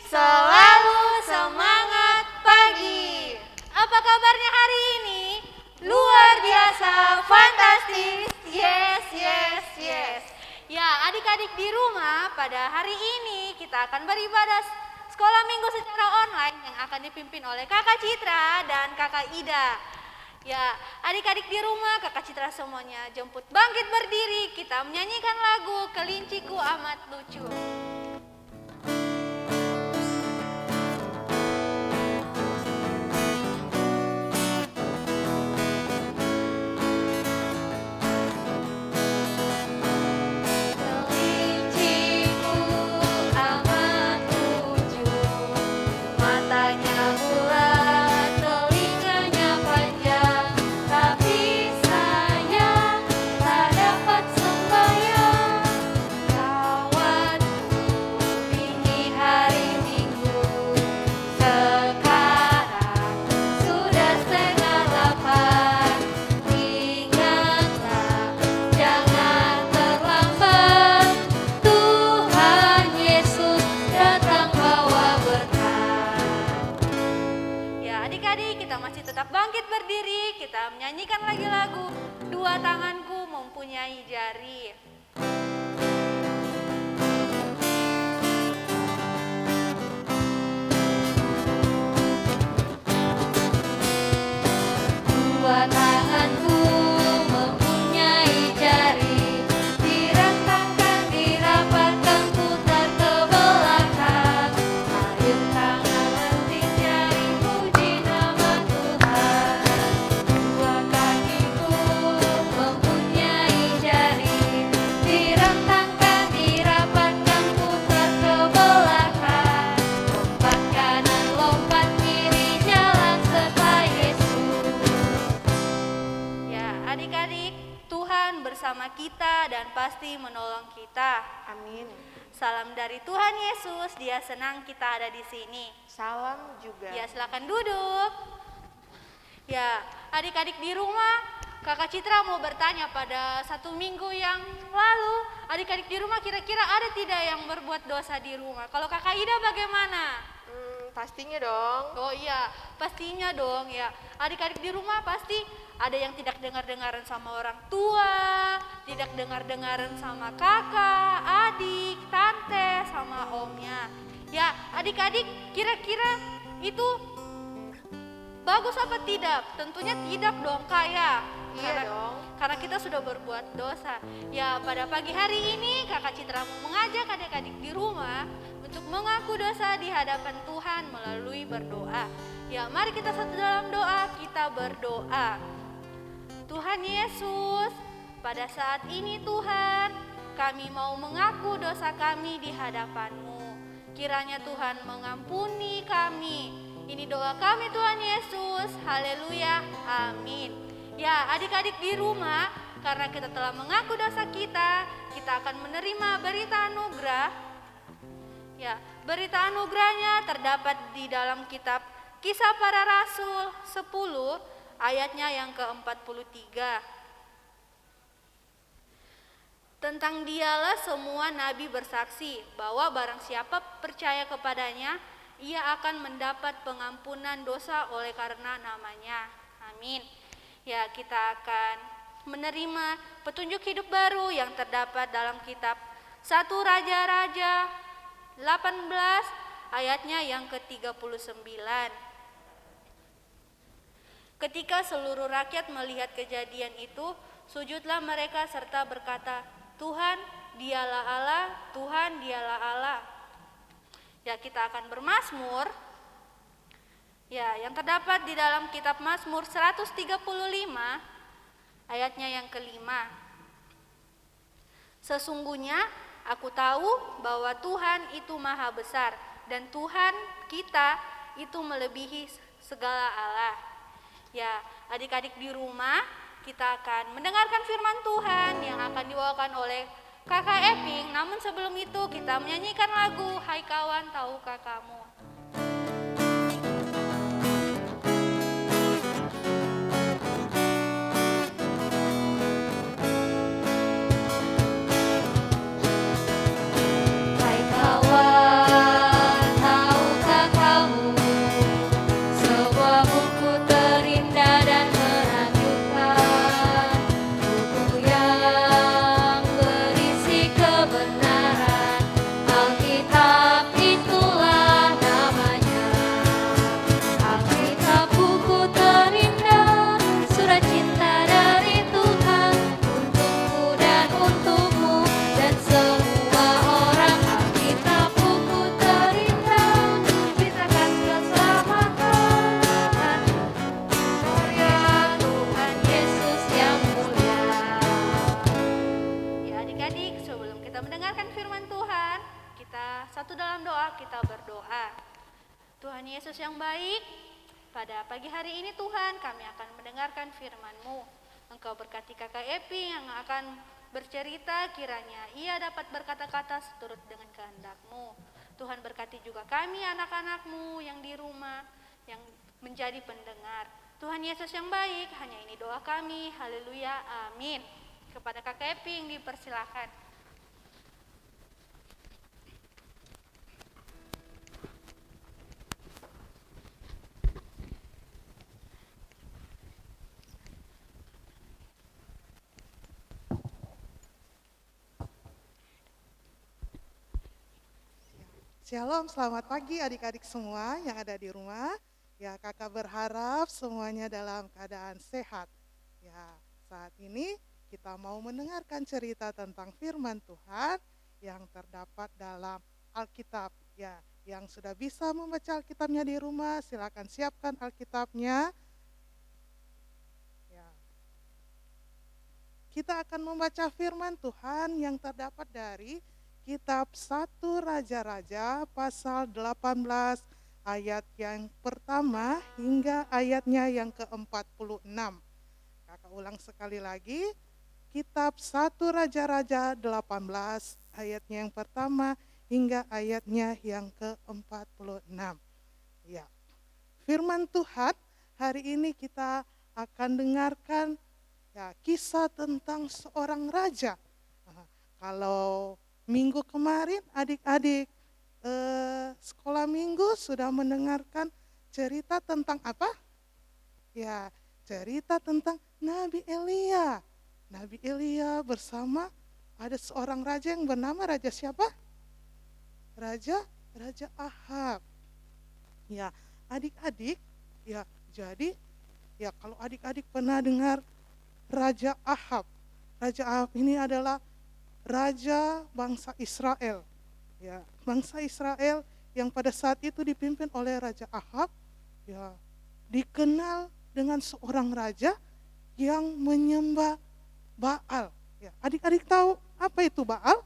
Selalu semangat pagi. Apa kabarnya hari ini? Luar biasa, fantastis. Yes, yes, yes. Ya, adik-adik di rumah, pada hari ini kita akan beribadah sekolah minggu secara online yang akan dipimpin oleh Kakak Citra dan Kakak Ida. Ya, adik-adik di rumah, Kakak Citra semuanya jemput bangkit berdiri. Kita menyanyikan lagu Kelinciku Amat Lucu. Kita menyanyikan lagi lagu Dua Tanganku Mempunyai Jari. Dua tanganku mempunyai jari, direntangkan, dirapatkan, putar ke belakang. Ayun tangan lentik jari, puji nama Tuhan. Dua kakiku mempunyai jari, direntangkan, dirapatkan, putar ke belakang. Lompat kanan, lompat kiri, jalan serta Yesus. Ya, adik-adik, Tuhan bersama kita dan pasti menolong kita. Amin. Salam dari Tuhan Yesus, Dia senang kita ada di sini. Salam juga. Ya, silakan duduk. Ya, adik-adik di rumah, Kakak Citra mau bertanya, pada satu minggu yang lalu, adik-adik di rumah kira-kira ada tidak yang berbuat dosa di rumah? Kalau Kakak Ida bagaimana? Pastinya dong. Oh iya, pastinya dong ya. Adik-adik di rumah pasti ada yang tidak dengar-dengaran sama orang tua, tidak dengar-dengaran sama kakak, adik, tante, sama omnya. Ya, adik-adik kira-kira itu bagus apa tidak? Tentunya tidak dong, Kak ya. Iya dong. Karena kita sudah berbuat dosa. Ya, pada pagi hari ini Kakak Citra mau mengajak adik-adik di rumah untuk mengaku dosa di hadapan Tuhan melalui berdoa. Ya, mari kita satu dalam doa, kita berdoa. Tuhan Yesus, pada saat ini Tuhan, kami mau mengaku dosa kami di hadapan-Mu. Kiranya Tuhan mengampuni kami. Ini doa kami Tuhan Yesus, haleluya, amin. Ya, adik-adik di rumah, karena kita telah mengaku dosa kita akan menerima berita anugerah. Ya, berita anugerahnya terdapat di dalam kitab Kisah Para Rasul 10 ayatnya yang ke-43. Tentang Dialah semua nabi bersaksi bahwa barang siapa percaya kepadanya, ia akan mendapat pengampunan dosa oleh karena namanya. Amin. Ya, kita akan menerima petunjuk hidup baru yang terdapat dalam kitab 1 Raja-Raja 18 ayatnya yang ke-39. Ketika seluruh rakyat melihat kejadian itu, sujudlah mereka serta berkata, Tuhan, Dialah Allah, Tuhan, Dialah Allah. Ya, kita akan bermazmur. Ya, yang terdapat di dalam kitab Mazmur 135 ayatnya yang kelima. Sesungguhnya aku tahu bahwa Tuhan itu maha besar dan Tuhan kita itu melebihi segala Allah. Ya, adik-adik di rumah, kita akan mendengarkan firman Tuhan yang akan dibawakan oleh Kakak Eping. Namun sebelum itu kita menyanyikan lagu Hai Kawan Tahukah Kamu. Hai kawan, kita mendengarkan firman Tuhan, kita satu dalam doa, kita berdoa. Tuhan Yesus yang baik, pada pagi hari ini Tuhan kami akan mendengarkan firman-Mu. Engkau berkati Kakak Epi yang akan bercerita, kiranya ia dapat berkata-kata seturut dengan kehendak-Mu. Tuhan berkati juga kami anak-anak-Mu yang di rumah, yang menjadi pendengar. Tuhan Yesus yang baik, hanya ini doa kami, haleluya, amin. Kepada Kakak Epi yang dipersilakan. Shalom, selamat pagi adik-adik semua yang ada di rumah. Ya, kakak berharap semuanya dalam keadaan sehat. Ya, saat ini kita mau mendengarkan cerita tentang firman Tuhan yang terdapat dalam Alkitab. Ya, yang sudah bisa membaca Alkitabnya di rumah, silakan siapkan Alkitabnya. Ya. Kita akan membaca firman Tuhan yang terdapat dari Kitab 1 Raja-Raja pasal 18 ayat yang pertama hingga ayatnya yang ke-46. Kakak ulang sekali lagi, Kitab 1 Raja-Raja 18 ayatnya yang pertama hingga ayatnya yang ke-46. Ya. Firman Tuhan hari ini kita akan dengarkan ya, kisah tentang seorang raja. Kalau minggu kemarin adik-adik sekolah minggu sudah mendengarkan cerita tentang apa? Ya, cerita tentang Nabi Elia. Nabi Elia bersama ada seorang raja yang bernama Raja siapa? Raja Ahab. Ya, adik-adik, ya jadi ya kalau adik-adik pernah dengar Raja Ahab. Raja Ahab ini adalah raja bangsa Israel, ya bangsa Israel yang pada saat itu dipimpin oleh Raja Ahab, ya dikenal dengan seorang raja yang menyembah Baal. Ya, adik-adik tahu apa itu Baal?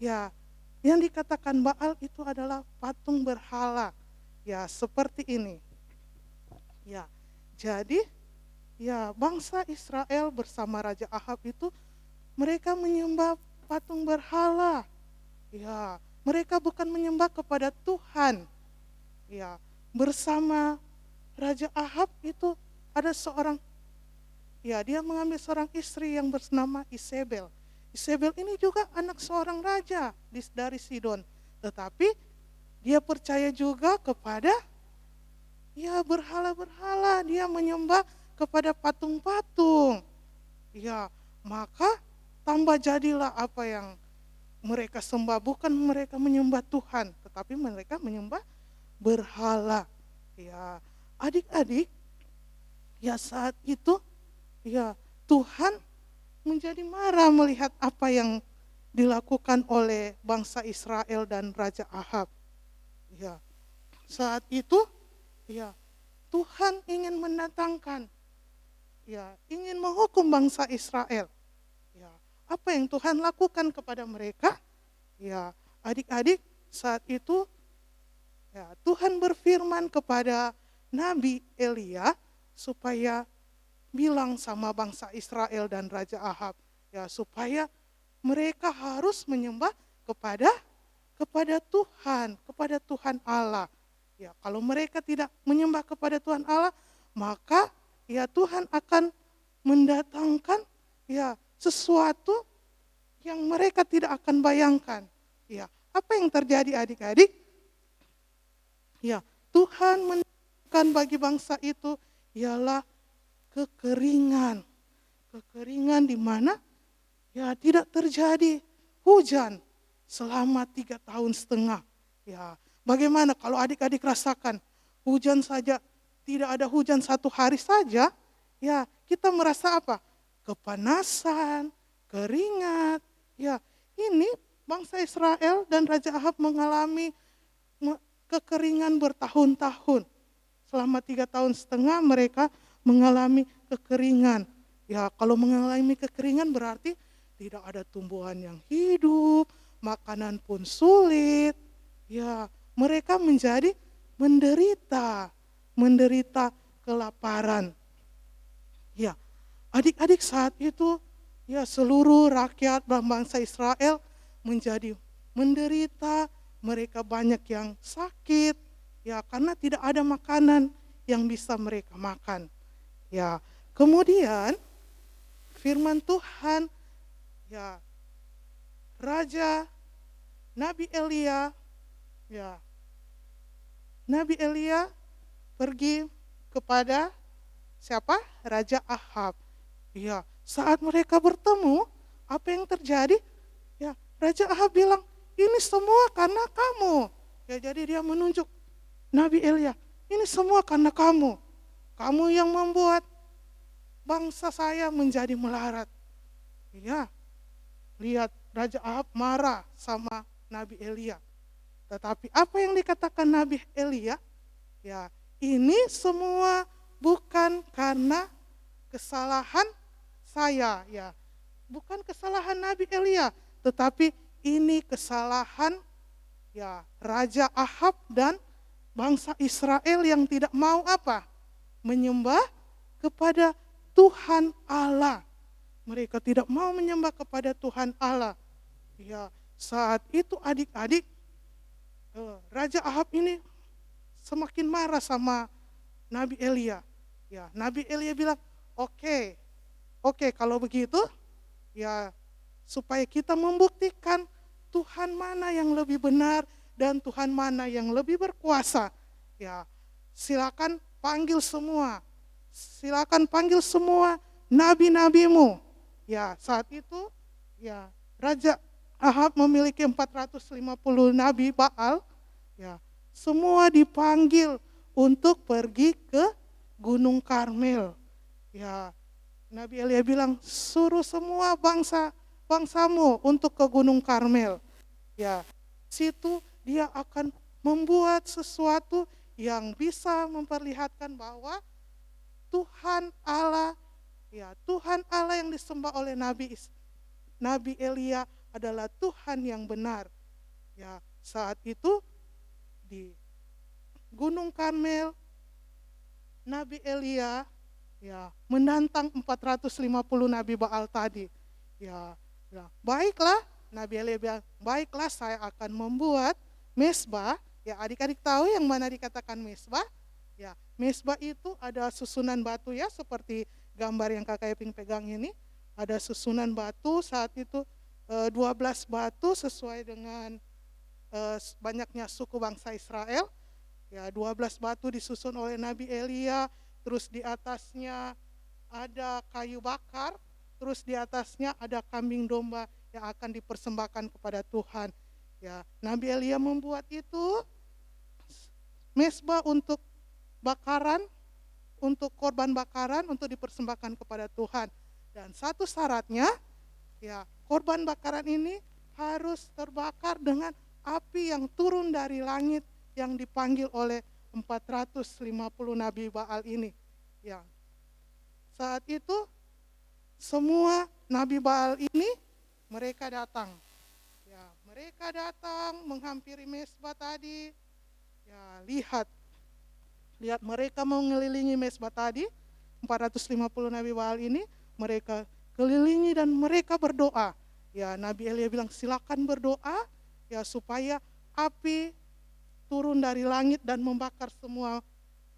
Ya, yang dikatakan Baal itu adalah patung berhala. Ya, seperti ini. Ya, jadi ya bangsa Israel bersama Raja Ahab itu mereka menyembah patung berhala. Ya, mereka bukan menyembah kepada Tuhan. Ya, bersama Raja Ahab itu ada seorang, ya dia mengambil seorang istri yang bernama Isabel. Isabel ini juga anak seorang raja dari Sidon. Tetapi dia percaya juga kepada ya berhala-berhala. Dia menyembah kepada patung-patung. Ya, maka tambah jadilah apa yang mereka sembah, bukan mereka menyembah Tuhan, tetapi mereka menyembah berhala. Ya, adik-adik, ya saat itu, ya Tuhan menjadi marah melihat apa yang dilakukan oleh bangsa Israel dan Raja Ahab. Ya, saat itu, ya Tuhan ingin mendatangkan, ya ingin menghukum bangsa Israel. Ya, apa yang Tuhan lakukan kepada mereka? Ya, adik-adik, saat itu ya, Tuhan berfirman kepada Nabi Elia supaya bilang sama bangsa Israel dan Raja Ahab, ya supaya mereka harus menyembah kepada Tuhan Allah. Ya, kalau mereka tidak menyembah kepada Tuhan Allah, maka ya Tuhan akan mendatangkan ya sesuatu yang mereka tidak akan bayangkan. Ya, apa yang terjadi adik-adik? Ya, Tuhan mendatangkan bagi bangsa itu ialah kekeringan. Kekeringan di mana ya tidak terjadi hujan selama 3,5 tahun. Ya, bagaimana kalau adik-adik rasakan hujan saja, tidak ada hujan 1 hari saja, ya kita merasa apa? Kepanasan, keringat. Ya, ini bangsa Israel dan Raja Ahab mengalami kekeringan bertahun-tahun. Selama 3,5 tahun mereka mengalami kekeringan. Ya, kalau mengalami kekeringan berarti tidak ada tumbuhan yang hidup, makanan pun sulit. Ya, mereka menjadi menderita kelaparan. Ya, adik-adik saat itu ya seluruh rakyat bangsa Israel menjadi menderita, mereka banyak yang sakit ya karena tidak ada makanan yang bisa mereka makan. Ya, kemudian firman Tuhan ya Raja Nabi Elia ya Nabi Elia pergi kepada siapa? Raja Ahab. Ya, saat mereka bertemu, apa yang terjadi? Ya, Raja Ahab bilang, "Ini semua karena kamu." Ya, jadi dia menunjuk Nabi Elia, "Ini semua karena kamu. Kamu yang membuat bangsa saya menjadi melarat." Ya, lihat Raja Ahab marah sama Nabi Elia. Tetapi apa yang dikatakan Nabi Elia? Ya, ini semua bukan karena kesalahan saya, ya. Bukan kesalahan Nabi Elia, tetapi ini kesalahan ya Raja Ahab dan bangsa Israel yang tidak mau apa? Menyembah kepada Tuhan Allah. Mereka tidak mau menyembah kepada Tuhan Allah. Ya, saat itu adik-adik Raja Ahab ini semakin marah sama Nabi Elia. Ya, Nabi Elia bilang, oke, kalau begitu, ya supaya kita membuktikan Tuhan mana yang lebih benar dan Tuhan mana yang lebih berkuasa. Ya, silakan panggil semua nabi-nabimu. Ya, saat itu, ya Raja Ahab memiliki 450 nabi Baal. Ya, semua dipanggil untuk pergi ke Gunung Karmel. Ya, Nabi Elia bilang, suruh semua bangsamu untuk ke Gunung Karmel. Ya, situ dia akan membuat sesuatu yang bisa memperlihatkan bahwa Tuhan Allah yang disembah oleh Nabi Elia adalah Tuhan yang benar. Ya, saat itu di Gunung Karmel Nabi Elia ya menantang 450 nabi Baal tadi. Ya, baiklah, Nabi Elia bilang, baiklah saya akan membuat mezbah. Ya, adik-adik tahu yang mana dikatakan mezbah? Ya, mezbah itu ada susunan batu ya, seperti gambar yang Kakak Eping pegang ini. Ada susunan batu, saat itu 12 batu sesuai dengan banyaknya suku bangsa Israel. Ya, 12 batu disusun oleh Nabi Elia, terus di atasnya ada kayu bakar, terus di atasnya ada kambing domba yang akan dipersembahkan kepada Tuhan. Ya, Nabi Elia membuat itu mezbah untuk bakaran, untuk korban bakaran untuk dipersembahkan kepada Tuhan. Dan satu syaratnya, ya, korban bakaran ini harus terbakar dengan api yang turun dari langit yang dipanggil oleh 450 nabi Baal ini. Ya. Saat itu semua nabi Baal ini mereka datang. Ya, mereka datang menghampiri mezbah tadi. Ya, lihat mereka mengelilingi mezbah tadi. 450 nabi Baal ini mereka kelilingi dan mereka berdoa. Ya, Nabi Elia bilang silakan berdoa ya supaya api turun dari langit dan membakar semua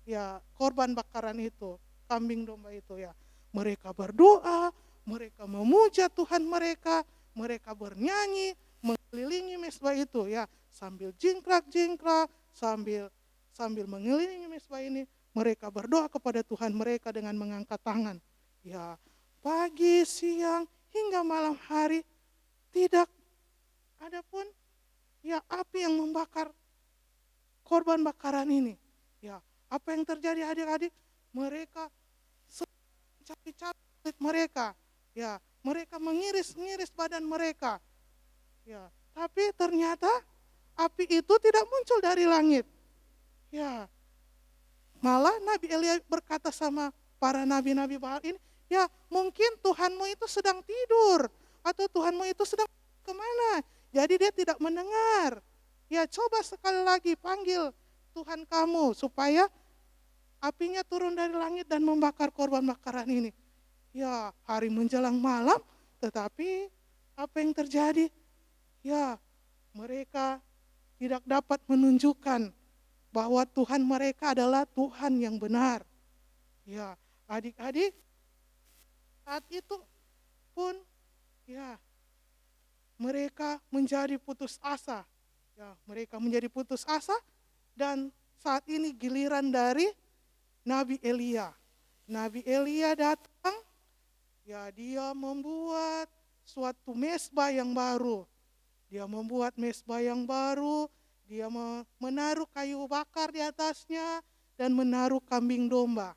ya korban bakaran itu, kambing domba itu ya. Mereka berdoa, mereka memuja Tuhan mereka bernyanyi mengelilingi mezbah itu ya, sambil jingkrak-jingkrak, sambil mengelilingi mezbah ini, mereka berdoa kepada Tuhan mereka dengan mengangkat tangan. Ya, pagi, siang, hingga malam hari tidak ada pun ya api yang membakar korban bakaran ini. Ya, apa yang terjadi adik-adik? Mereka mencabik-cabik mereka. Ya, mereka mengiris-ngiris badan mereka. Ya, tapi ternyata api itu tidak muncul dari langit. Ya, malah Nabi Elia berkata sama para nabi-nabi Baal ini, ya mungkin Tuhanmu itu sedang tidur, atau Tuhanmu itu sedang kemana? Jadi dia tidak mendengar. Ya coba sekali lagi panggil Tuhan kamu supaya apinya turun dari langit dan membakar korban bakaran ini. Ya hari menjelang malam, tetapi apa yang terjadi? Ya mereka tidak dapat menunjukkan bahwa Tuhan mereka adalah Tuhan yang benar. Ya adik-adik, saat itu pun ya mereka menjadi putus asa. Ya, mereka menjadi putus asa dan saat ini giliran dari Nabi Elia. Nabi Elia datang, ya dia membuat suatu mezbah yang baru. Dia membuat mezbah yang baru, dia menaruh kayu bakar di atasnya dan menaruh kambing domba.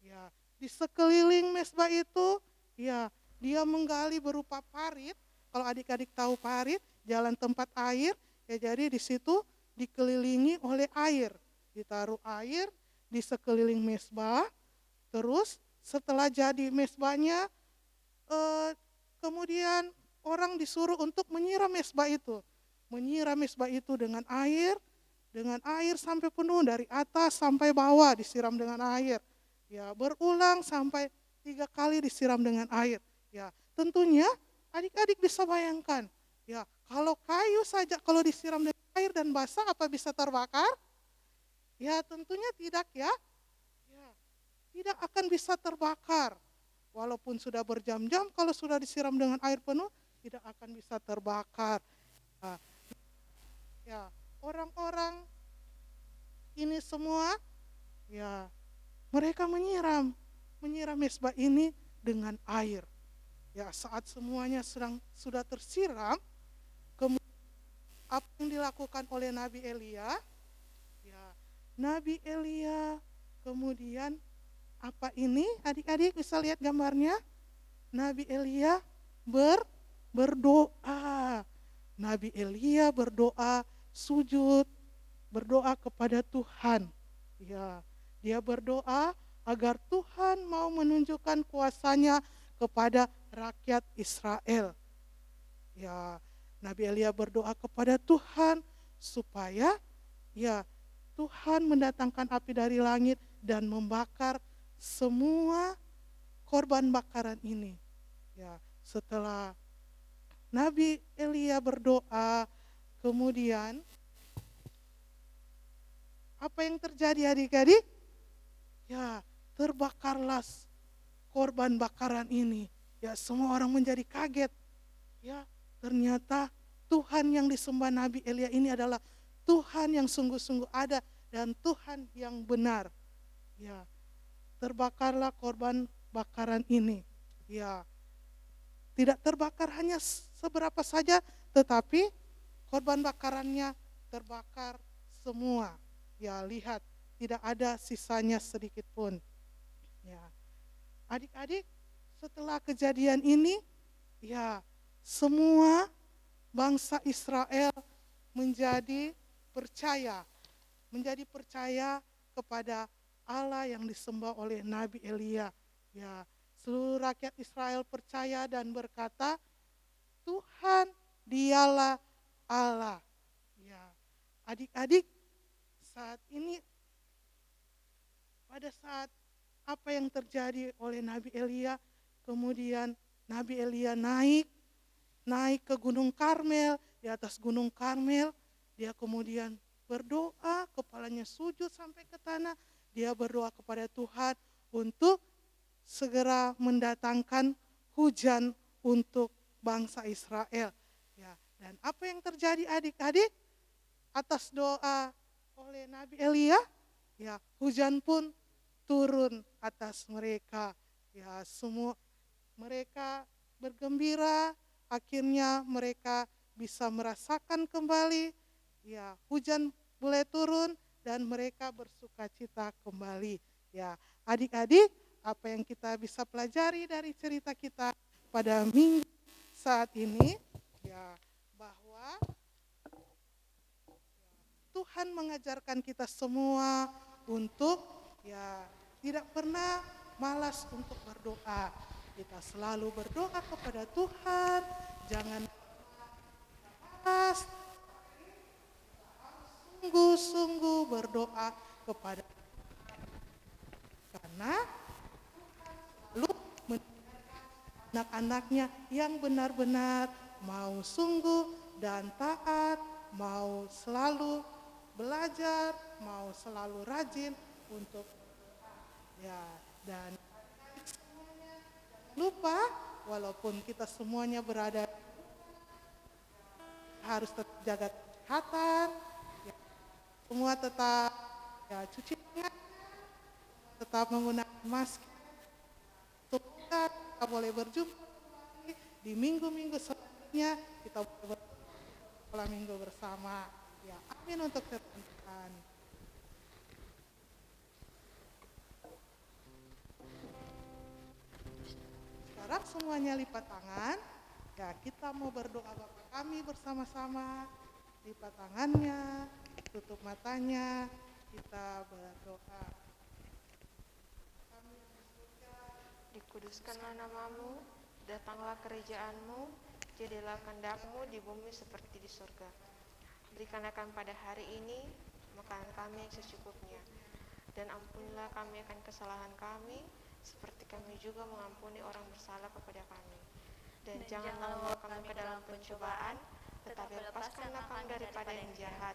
Ya, di sekeliling mezbah itu, ya dia menggali berupa parit. Kalau adik-adik tahu parit, jalan tempat air, ya jadi di situ dikelilingi oleh air. Ditaruh air di sekeliling mezbah. Terus setelah jadi mezbahnya, kemudian orang disuruh untuk menyiram mezbah itu. Menyiram mezbah itu dengan air sampai penuh dari atas sampai bawah disiram dengan air. Ya, berulang sampai 3 kali disiram dengan air. Ya, tentunya adik-adik bisa bayangkan, ya kalau kayu saja kalau disiram dengan air dan basah apa bisa terbakar? Ya tentunya tidak ya. Ya, tidak akan bisa terbakar. Walaupun sudah berjam-jam kalau sudah disiram dengan air penuh tidak akan bisa terbakar. Nah, ya orang-orang ini semua ya mereka menyiram mezbah ini dengan air. Ya saat semuanya sudah tersiram, kemudian apa yang dilakukan oleh Nabi Elia? Ya, Nabi Elia kemudian apa ini? Adik-adik bisa lihat gambarnya? Nabi Elia berdoa. Nabi Elia berdoa, sujud, berdoa kepada Tuhan. Ya, dia berdoa agar Tuhan mau menunjukkan kuasa-Nya kepada rakyat Israel. Ya, Nabi Elia berdoa kepada Tuhan supaya ya Tuhan mendatangkan api dari langit dan membakar semua korban bakaran ini. Ya, setelah Nabi Elia berdoa, kemudian apa yang terjadi adik-adik? Ya, terbakarlah korban bakaran ini. Ya, semua orang menjadi kaget. Ya, ternyata Tuhan yang disembah Nabi Elia ini adalah Tuhan yang sungguh-sungguh ada dan Tuhan yang benar. Ya, terbakarlah korban bakaran ini. Ya, tidak terbakar hanya seberapa saja, tetapi korban bakarannya terbakar semua. Ya, lihat, tidak ada sisanya sedikit pun. Ya, adik-adik, setelah kejadian ini, ya semua bangsa Israel menjadi percaya kepada Allah yang disembah oleh Nabi Elia. Ya, seluruh rakyat Israel percaya dan berkata, Tuhan dialah Allah. Ya, adik-adik, saat ini pada saat apa yang terjadi oleh Nabi Elia, kemudian Nabi Elia naik ke Gunung Karmel. Di atas Gunung Karmel dia kemudian berdoa, kepalanya sujud sampai ke tanah. Dia berdoa kepada Tuhan untuk segera mendatangkan hujan untuk bangsa Israel. Ya, dan apa yang terjadi adik-adik? Atas doa oleh Nabi Elia, ya hujan pun turun atas mereka. Ya, semua mereka bergembira, akhirnya mereka bisa merasakan kembali ya hujan mulai turun dan mereka bersukacita kembali. Ya, adik-adik, apa yang kita bisa pelajari dari cerita kita pada minggu saat ini ya bahwa Tuhan mengajarkan kita semua untuk ya tidak pernah malas untuk berdoa. Kita selalu berdoa kepada Tuhan, jangan sungguh-sungguh berdoa kepada, karena lalu anak-anaknya yang benar-benar mau sungguh dan taat, mau selalu belajar, mau selalu rajin untuk dan lupa walaupun kita semuanya berada harus tetap jaga kesehatan, semua tetap cuci tangan, tetap menggunakan masker. Kita boleh berjumpa di minggu-minggu selanjutnya, kita boleh bersekolah minggu bersama. Ya, amin untuk firman Tuhan. Sekarang semuanya lipat tangan. Ya, kita mau berdoa Bapa kami bersama-sama. Lipat tangannya, tutup matanya, kita berdoa. Dikuduskanlah namamu, datanglah kerajaan-Mu, jadilah kehendak-Mu di bumi seperti di surga. Berikan akan pada hari ini makanan kami yang secukupnya, dan ampunilah kami akan kesalahan kami, seperti kami juga mengampuni orang bersalah kepada kami. Dan janganlah membawa kami ke dalam pencobaan, tetapi lepaskanlah kami daripada yang jahat.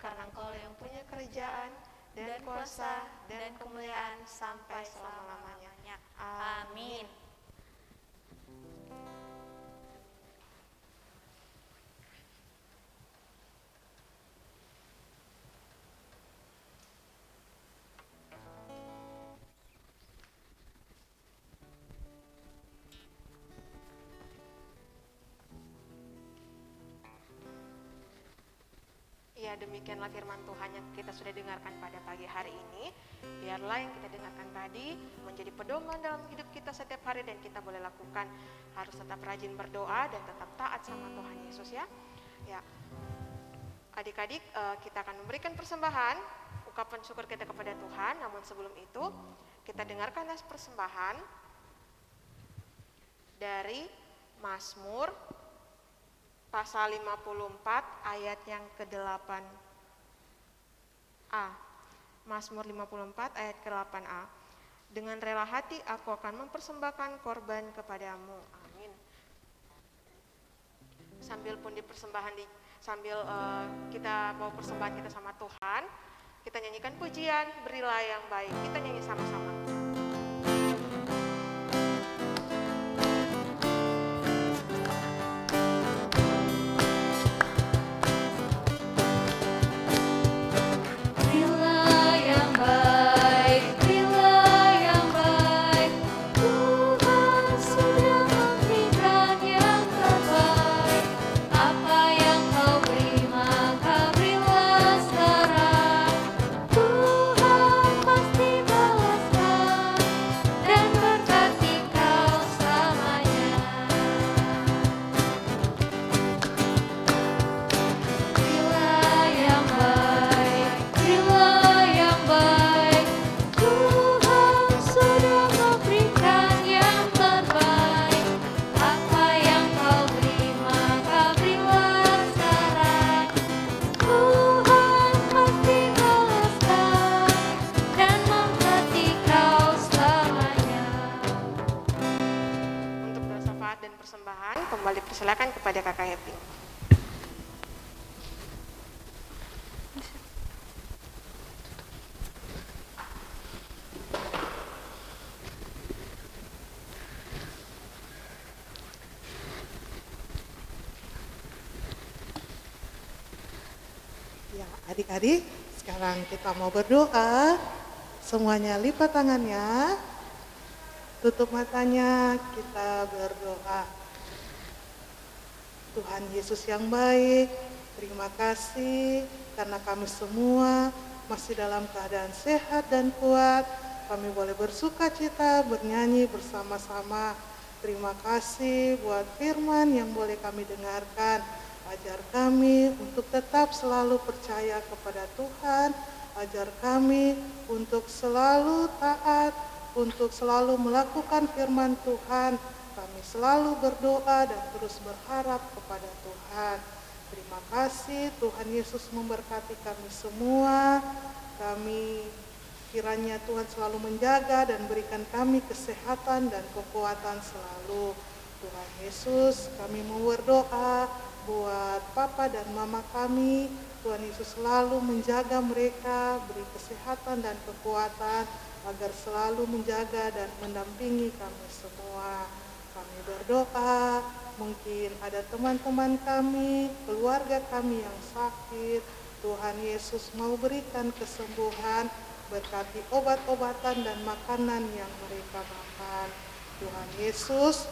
Karena Engkau yang punya kerajaan, dan kuasa, dan kemuliaan sampai selama-lamanya. Amin. Ya, demikianlah firman Tuhan yang kita sudah dengarkan pada pagi hari ini. Biarlah yang kita dengarkan tadi menjadi pedoman dalam hidup kita setiap hari, dan kita boleh lakukan. Harus tetap rajin berdoa dan tetap taat sama Tuhan Yesus ya. Ya, adik-adik, kita akan memberikan persembahan, ungkapan syukur kita kepada Tuhan. Namun sebelum itu, kita dengarkan nas persembahan dari Mazmur pasal 54 ayat yang ke-8a. Mazmur 54 ayat ke-8a. Dengan rela hati aku akan mempersembahkan korban kepadamu. Amin. Sambil pun sambil kita bawa persembahan kita sama Tuhan, kita nyanyikan pujian Berilah yang Baik. Kita nyanyi sama-sama. Kembali persilakan kepada Kakak Happy. Ya, adik-adik, sekarang kita mau berdoa. Semuanya lipat tangannya, tutup matanya, kita berdoa. Tuhan Yesus yang baik, terima kasih karena kami semua masih dalam keadaan sehat dan kuat. Kami boleh bersuka cita, bernyanyi bersama-sama. Terima kasih buat firman yang boleh kami dengarkan. Ajar kami untuk tetap selalu percaya kepada Tuhan. Ajar kami untuk selalu taat, untuk selalu melakukan firman Tuhan. Kami selalu berdoa dan terus berharap kepada Tuhan. Terima kasih Tuhan Yesus memberkati kami semua. Kami kiranya Tuhan selalu menjaga dan berikan kami kesehatan dan kekuatan selalu. Tuhan Yesus, kami mau berdoa buat Papa dan Mama kami. Tuhan Yesus selalu menjaga mereka, beri kesehatan dan kekuatan agar selalu menjaga dan mendampingi kami semua. Kami berdoa, mungkin ada teman-teman kami, keluarga kami yang sakit. Tuhan Yesus mau berikan kesembuhan, berkati obat-obatan dan makanan yang mereka makan. Tuhan Yesus,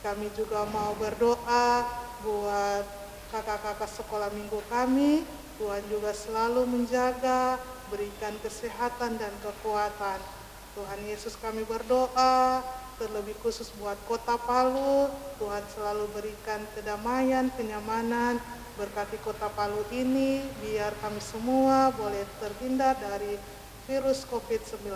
kami juga mau berdoa buat kakak-kakak sekolah minggu kami. Tuhan juga selalu menjaga, berikan kesehatan dan kekuatan. Tuhan Yesus, kami berdoa terlebih khusus buat Kota Palu. Tuhan selalu berikan kedamaian, kenyamanan, berkati Kota Palu ini biar kami semua boleh terhindar dari virus COVID-19.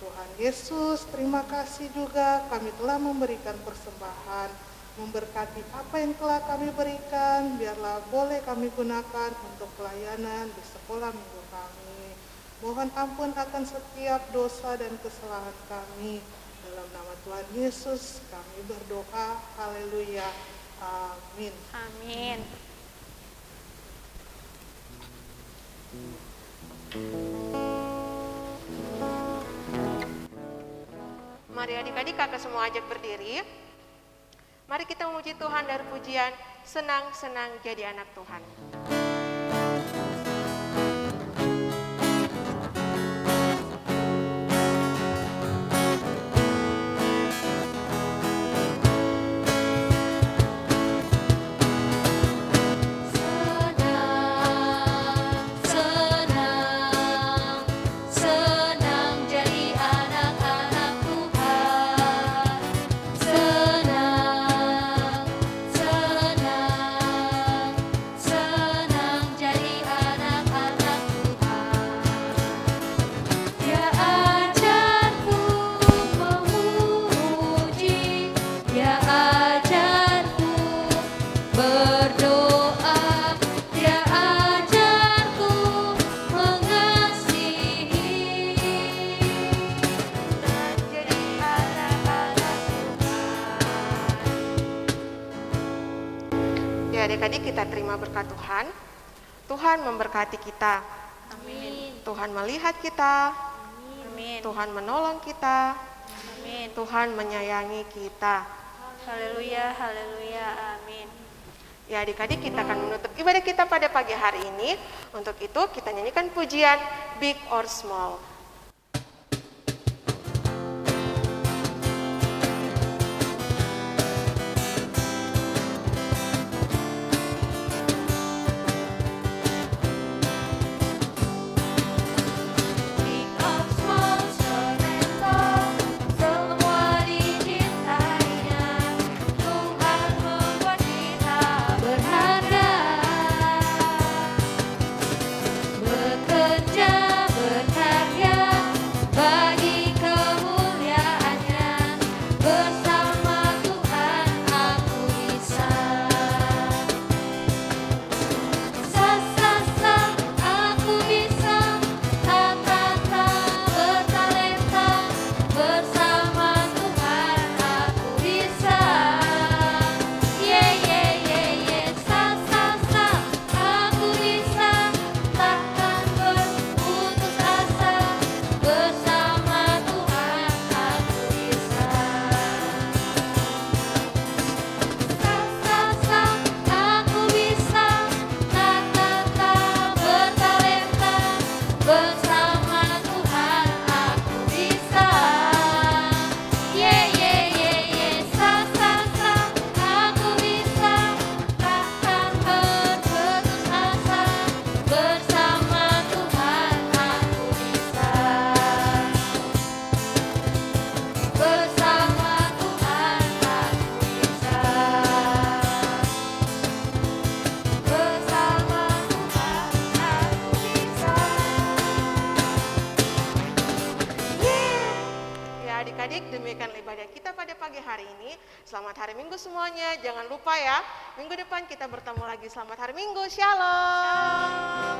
Tuhan Yesus, terima kasih juga kami telah memberikan persembahan, memberkati apa yang telah kami berikan, biarlah boleh kami gunakan untuk pelayanan di sekolah minggu kami. Mohon ampun akan setiap dosa dan kesalahan kami. Dalam nama Tuhan Yesus kami berdoa, haleluya, amin. Amin. Mari adik-adik kakak semua ajak berdiri. Mari kita memuji Tuhan dari pujian Senang-senang jadi anak Tuhan. Adik-adik kita terima berkat Tuhan. Tuhan memberkati kita. Amin. Tuhan melihat kita. Amin. Tuhan menolong kita. Amin. Tuhan menyayangi kita. Haleluya, haleluya, amin. Ya adik-adik, kita akan menutup ibadah kita pada pagi hari ini. Untuk itu kita nyanyikan pujian Big or Small. Bekerja berkarya hari ini. Selamat hari Minggu semuanya. Jangan lupa ya, minggu depan kita bertemu lagi. Selamat hari Minggu. Shalom.